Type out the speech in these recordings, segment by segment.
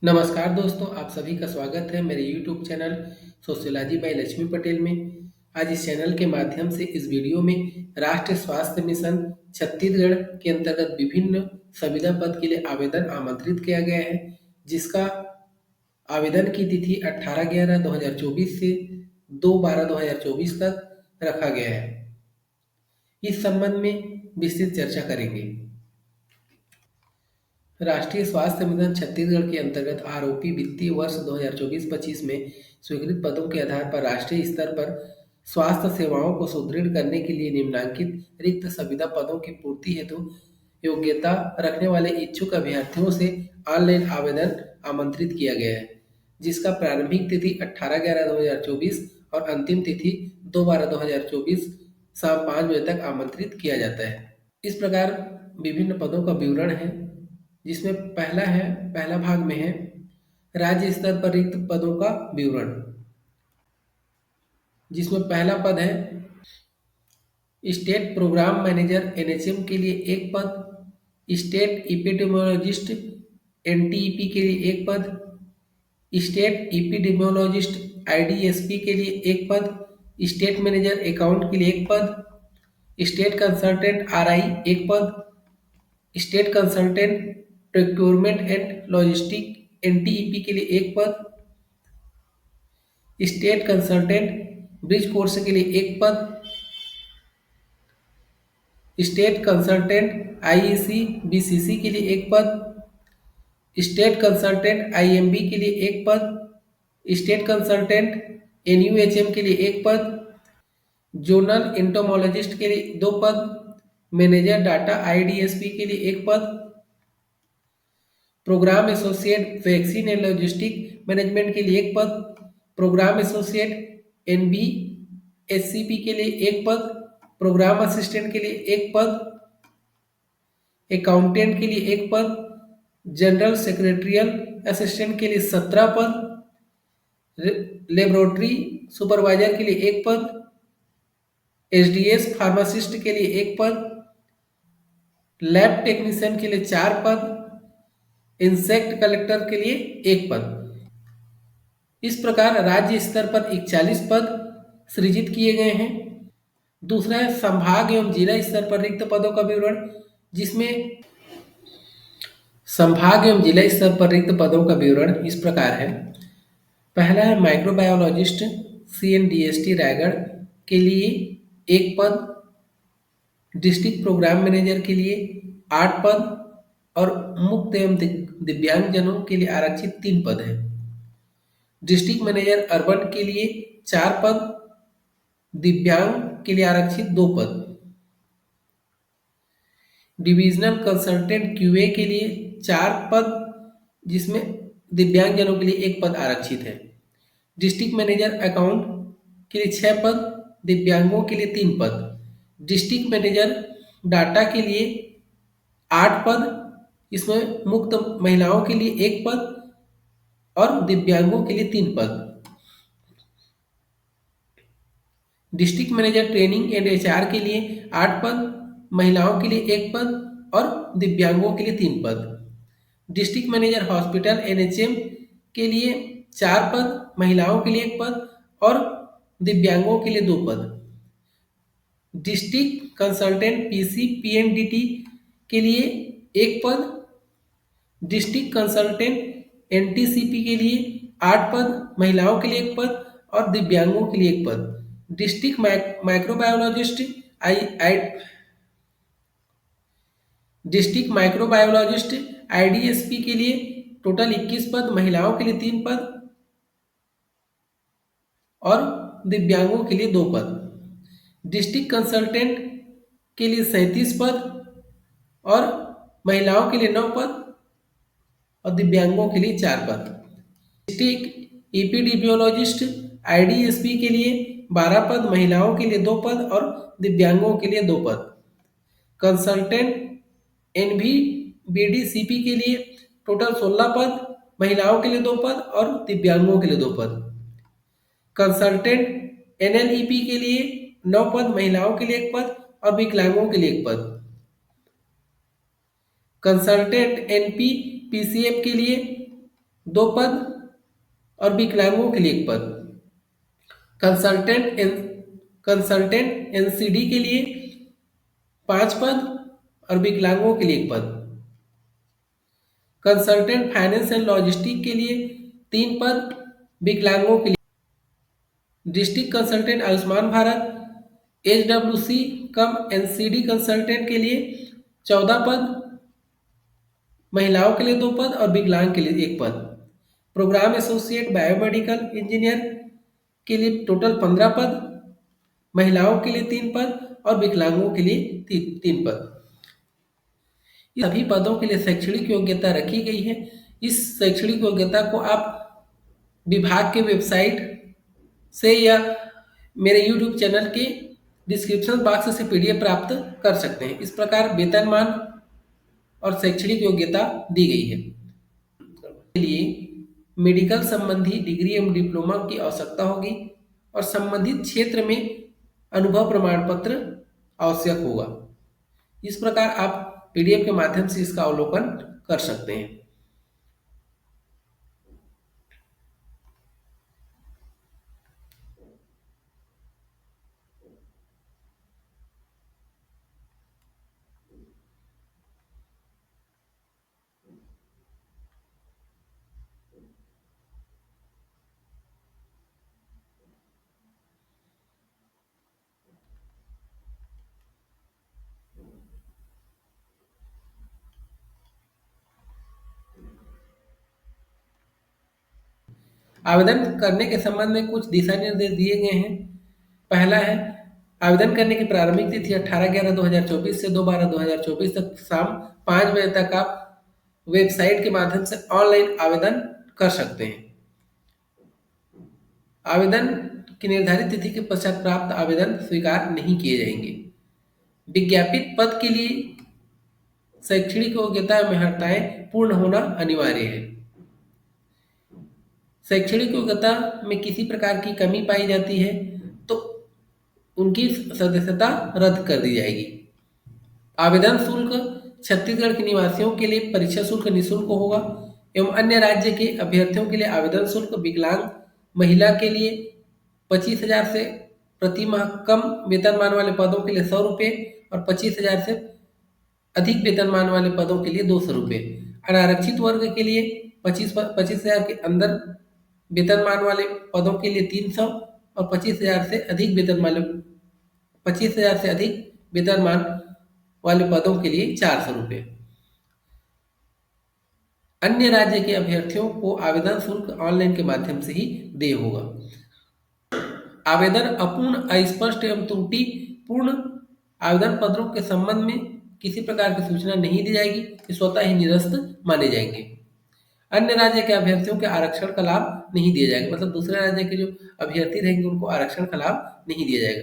नमस्कार दोस्तों, आप सभी का स्वागत है मेरे YouTube channel sociology by Lakshmi Patel में। आज इस चैनल के माध्यम से इस वीडियो में राष्ट्रीय स्वास्थ्य मिशन छत्तीसगढ़ के अंतर्गत विभिन्न संविदा पद के लिए आवेदन आमंत्रित किया गया है, जिसका आवेदन की तिथि 18/11/2024 से 2/12/2024 तक रखा गया है। इस संबंध में विस्तृत चर्चा करेंगे। राष्ट्रीय स्वास्थ्य मिशन छत्तीसगढ़ के अंतर्गत आरोपी वित्तीय वर्ष 2024-25 में स्वीकृत पदों के आधार पर राष्ट्रीय स्तर पर स्वास्थ्य सेवाओं को सुदृढ़ करने के लिए निम्नलिखित रिक्त संविदा पदों की पूर्ति हेतु योग्यता रखने वाले इच्छुक अभ्यर्थियों से ऑनलाइन आवेदन आमंत्रित किया गया है, जिसका प्रारंभिक तिथि 18/11/2024 और अंतिम तिथि 2/12/2024 शाम 5 बजे तक आमंत्रित किया जाता है। इस प्रकार विभिन्न पदों का विवरण है, जिसमें पहला भाग में है राज्य स्तर पर रिक्त पदों का विवरण, जिसमें पहला पद है स्टेट प्रोग्राम मैनेजर एनएचएम के लिए एक पद, स्टेट इपिडेमियोलॉजिस्ट एनटीईपी के लिए एक पद, स्टेट इपिडेमियोलॉजिस्ट आईडीएसपी के लिए एक पद, स्टेट मैनेजर अकाउंट के लिए एक पद, स्टेट कंसल्टेंट आरआई एक पद, state consultant procurement and logistic NTEP के लिए एक पद, स्टेट कंसल्टेंट ब्रिज कोर्स के लिए एक पद, स्टेट कंसल्टेंट आईईसी बीसीसी के लिए एक पद, स्टेट कंसल्टेंट आईएमबी के लिए एक पद, स्टेट कंसल्टेंट एनयूएचएम के लिए एक पद, जोनल इंटोमोलॉजिस्ट के लिए दो पद, मैनेजर डाटा आईडीएसपी के लिए एक पद, program associate vaccine and logistic management के लिए एक पद, प्रोग्राम एसोसिएट एनबी एससीपी के लिए एक पद, प्रोग्राम असिस्टेंट के लिए एक पद, अकाउंटेंट के लिए एक पद, जनरल सेक्रेटरियल असिस्टेंट के लिए 17 पद, लेबोरेटरी सुपरवाइजर के लिए एक पद, एसडीएस फार्मासिस्ट के लिए एक पद, लैब टेक्नीशियन के लिए 4 पद, इंसेक्ट कलेक्टर के लिए एक पद। इस प्रकार राज्य स्तर पर 41 पद सृजित किए गए हैं। दूसरा है संभाग एवं जिला स्तर पर रिक्त पदों का विवरण, जिसमें संभाग एवं जिला स्तर पर रिक्त पदों का विवरण इस प्रकार है। पहला है माइक्रोबायोलॉजिस्ट सीएनडीएसटी रायगढ़ के लिए एक पद, डिस्ट्रिक्ट प्रोग्राम मैनेजर के लिए 8 पद और मुक्त एवं दिव्यांगजनों के लिए आरक्षित 3 पद हैं। डिस्ट्रिक्ट मैनेजर अर्बन के लिए 4 पद, दिव्यांग के लिए आरक्षित 2 पद, डिविजनल कंसल्टेंट क्यूए के लिए 4 पद, जिसमें दिव्यांगजनों के लिए 1 पद आरक्षित है। डिस्ट्रिक्ट मैनेजर अकाउंट के लिए 6 पद, दिव्यांगों के लिए 3 पद, डिस्ट्रिक्ट मैनेजर डाटा के लिए 8 पद, इसमें मुक्त महिलाओं के लिए 1 पद और दिव्यांगों के लिए 3 पद, district manager training and HR के लिए 8 पद, महिलाओं के लिए 1 पद और दिव्यांगों के लिए 3 पद, डिस्ट्रिक्ट मैनेजर हॉस्पिटल एनएचएम के लिए 4 पद, महिलाओं के लिए 1 पद और दिव्यांगों के लिए 2 पद, डिस्ट्रिक्ट कंसल्टेंट पीसी पीएनडीटी के लिए 1 पद, डिस्ट्रिक्ट कंसल्टेंट एनटीसीपी के लिए 8 पद, महिलाओं के लिए 1 पद और दिव्यांगों के लिए 1 पद, district microbiologist district microbiologist IDSP के लिए टोटल 21 पद, महिलाओं के लिए 3 पद और दिव्यांगों के लिए 2 पद, डिस्ट्रिक्ट कंसल्टेंट के लिए 37 पद और महिलाओं के लिए 9 पद और दिव्यांगों के लिए 4 पद, डिस्ट्रिक्ट एपिडेमियोलॉजिस्ट आईडीएसपी के लिए 12 पद, महिलाओं के लिए 2 पद और दिव्यांगों के लिए 2 पद, कंसल्टेंट एनवीबीडीसीपी के लिए टोटल 16 पद, महिलाओं के लिए 2 पद और दिव्यांगों के लिए 2 पद, कंसल्टेंट एनएलईपी के लिए 9 पद, महिलाओं के लिए 1 पद और विकलांगों के लिए 1 पद, कंसल्टेंट एनपी पीसीएफ के लिए दो पद और विकलांगों के लिए एक पद। कंसल्टेंट एन कंसल्टेंट एनसीडी के लिए 5 पद और विकलांगों के लिए एक पद। कंसल्टेंट फाइनेंस एंड लॉजिस्टिक के लिए 3 पद, विकलांगों के लिए। District consultant Ayushman Bharat HWC cum NCD consultant के लिए 14 पद, महिलाओं के लिए 2 पद और विकलांग के लिए 1 पद। प्रोग्राम एसोसिएट बायोमेडिकल इंजीनियर के लिए टोटल 15 पद, महिलाओं के लिए 3 पद और विकलांगों के लिए 3 पद। सभी पदों के लिए शैक्षणिक योग्यता रखी गई है। इस शैक्षणिक योग्यता को आप विभाग के वेबसाइट से या मेरे यूट्यूब चैनल के डिस्क्रिप्शन बॉक्स से पीडीएफ प्राप्त कर सकते हैं। इस प्रकार वेतनमान और शैक्षणिक योग्यता दी गई है। के लिए मेडिकल संबंधी डिग्री एवं डिप्लोमा की आवश्यकता होगी और संबंधित क्षेत्र में अनुभव प्रमाण पत्र आवश्यक होगा। इस प्रकार आप पीडीएफ के माध्यम से इसका अवलोकन कर सकते हैं। आवेदन करने के संबंध में कुछ दिशा निर्देश दिए गए हैं। पहला है, आवेदन करने की प्रारंभिक तिथि 18/11/2024 से 2/12/2024 तक शाम 5 बजे तक आप वेबसाइट के माध्यम से ऑनलाइन आवेदन कर सकते हैं। आवेदन की निर्धारित तिथि के पश्चात प्राप्त आवेदन स्वीकार नहीं किए जाएंगे। विज्ञापित पद के लिए शैक्षणिक योग्यता में अर्हताएं पूर्ण होना अनिवार्य है। शैक्षणिक योग्यता में किसी प्रकार की कमी पाई जाती है तो उनकी सदस्यता रद्द कर दी जाएगी। आवेदन शुल्क छत्तीसगढ़ के निवासियों के लिए परीक्षा शुल्क निःशुल्क होगा एवं अन्य राज्य के अभ्यर्थियों के लिए आवेदन शुल्क विकलांग महिला के लिए 25,000 से प्रति माह कम वेतनमान वाले पदों के लिए 100 रुपये और 25,000 से अधिक वेतनमान वाले पदों के लिए 200 रुपये। अनारक्षित वर्ग के लिए 25,000 के अंदर वेतनमान वाले पदों के लिए 300 और 25,000 से अधिक वेतनमान वाले पदों के लिए 400 रुपये। अन्य राज्य के अभ्यर्थियों को आवेदन शुल्क ऑनलाइन के माध्यम से ही देय होगा। आवेदन अपूर्ण, अस्पष्ट एवं त्रुटिपूर्ण आवेदन पत्रों के संबंध में किसी प्रकार की सूचना नहीं दी जाएगी, ये स्वतः ही निरस्त माने जाएंगे। अन्य राज्य के अभ्यर्थियों के आरक्षण का लाभ नहीं दिया जाएगा, मतलब दूसरे राज्य के जो अभ्यर्थी रहेंगे उनको आरक्षण का लाभ नहीं दिया जाएगा।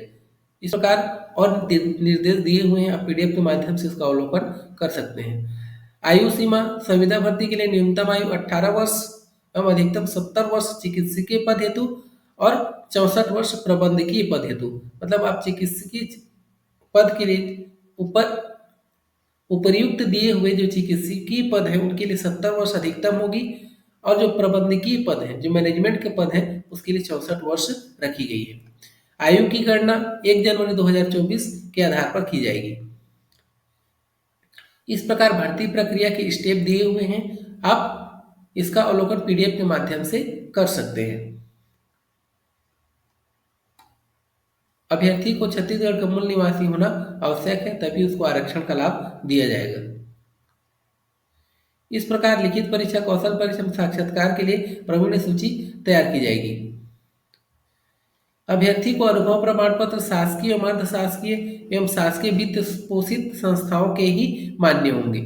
इस प्रकार और निर्देश दिए हुए हैं, आप पीडीएफ के माध्यम से इसका अवलोकन कर सकते हैं। आयु सीमा संविदा भर्ती के लिए न्यूनतम आयु 18 वर्ष एवं अधिकतम 70 वर्ष चिकित्सकीय पद हेतु और 64 वर्ष प्रबंधकीय पद हेतु। मतलब आप चिकित्सकीय पद के लिए उपर्युक्त दिए हुए जो चिकित्सकीय पद है उनके लिए 70 वर्ष अधिकतम होगी और जो प्रबंधकीय पद है, जो मैनेजमेंट के पद है, उसके लिए 64 वर्ष रखी गई है। आयु की गणना 1 जनवरी 2024 के आधार पर की जाएगी। इस प्रकार भर्ती प्रक्रिया के स्टेप दिए हुए हैं, आप इसका अवलोकन पीडीएफ के माध्यम से कर सकते हैं। अभ्यर्थी को छत्तीसगढ़ का मूल निवासी होना आवश्यक है, तभी उसको आरक्षण का लाभ दिया जाएगा। इस प्रकार लिखित परीक्षा, कौशल परीक्षा, साक्षात्कार के लिए प्रवीण सूची तैयार की जाएगी। अभ्यर्थी को अनुभव प्रमाण पत्र शासकीय, अर्ध शासकीय एवं शासकीय वित्त पोषित संस्थाओं के ही मान्य होंगे।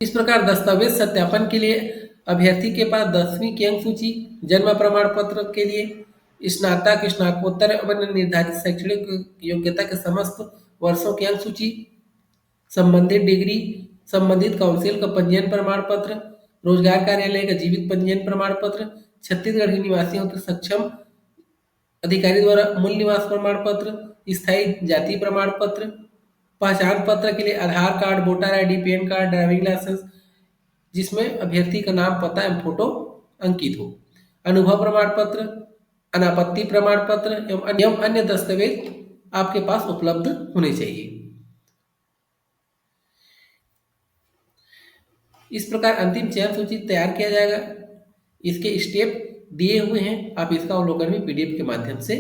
इस प्रकार दस्तावेज सत्यापन के लिए अभ्यर्थी के पास 10वीं की अंक सूची, जन्म प्रमाण पत्र के लिए स्नातक, स्नातकोत्तर एवं निर्धारित शैक्षणिक योग्यता के समस्त वर्षों की अंक सूची, संबंधित डिग्री, संबंधित काउंसिल का पंजीयन प्रमाण पत्र, रोजगार कार्यालय का जीवित पंजीयन प्रमाण पत्र, छत्तीसगढ़ के निवासियों के सक्षम अधिकारी द्वारा मूल निवास प्रमाण पत्र, स्थायी जाति प्रमाण पत्र, पहचान पत्र के लिए Aadhaar card, voter ID, PAN card, driving licence, जिसमें अभ्यर्थी का नाम, पता एवं फोटो अंकित हो। अनुभव प्रमाण पत्र, अनापत्ति प्रमाण पत्र एवं अन्य दस्तावेज आपके पास उपलब्ध होने चाहिए। इस प्रकार अंतिम चयन सूची तैयार किया जाएगा। इसके स्टेप दिए हुए हैं, आप इसका अवलोकन भी पीडीएफ के माध्यम से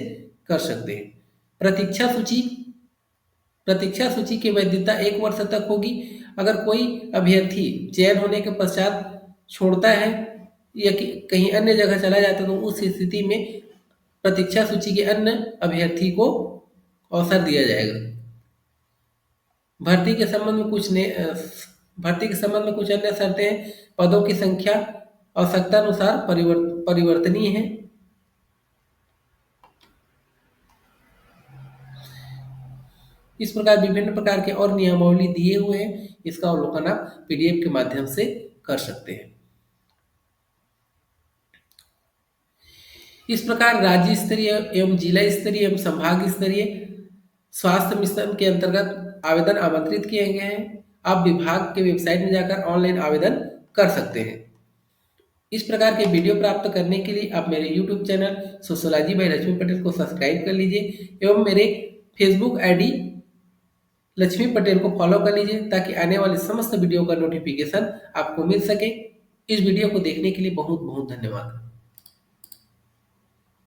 कर सकते हैं। प्रतीक्षा सूची की वैधता 1 वर्ष तक होगी। अगर कोई अभ्यर्थी चयन होने के पश्चात छोड़ता है या कहीं अन्य जगह चला जाता है तो उस स्थिति में प्रतीक्षा सूची के अन्य अभ्यर्थी को अवसर दिया जाएगा। भर्ती के संबंध में कुछ अन्य शर्तें हैं। पदों की संख्या आवश्यकता अनुसार परिवर्तनीय है। इस प्रकार विभिन्न प्रकार के और नियमावली दिए हुए हैं, इसका अवलोकन आप पीडीएफ के माध्यम से कर सकते हैं। इस प्रकार राज्य स्तरीय एवं जिला स्तरीय एवं संभाग स्तरीय स्वास्थ्य मिशन के अंतर्गत आवेदन आमंत्रित किए गए हैं। आप विभाग के वेबसाइट में जाकर ऑनलाइन आवेदन कर सकते हैं। इस प्रकार के वीडियो प्राप्त करने के लिए आप मेरे YouTube channel sociology by Lakshmi Patel को सब्सक्राइब कर लीजिए एवं मेरे फेसबुक आईडी लक्ष्मी पटेल को फॉलो कर लीजिए ताकि आने वाले समस्त वीडियो का नोटिफिकेशन आपको मिल सके। इस वीडियो को देखने के लिए बहुत बहुत धन्यवाद।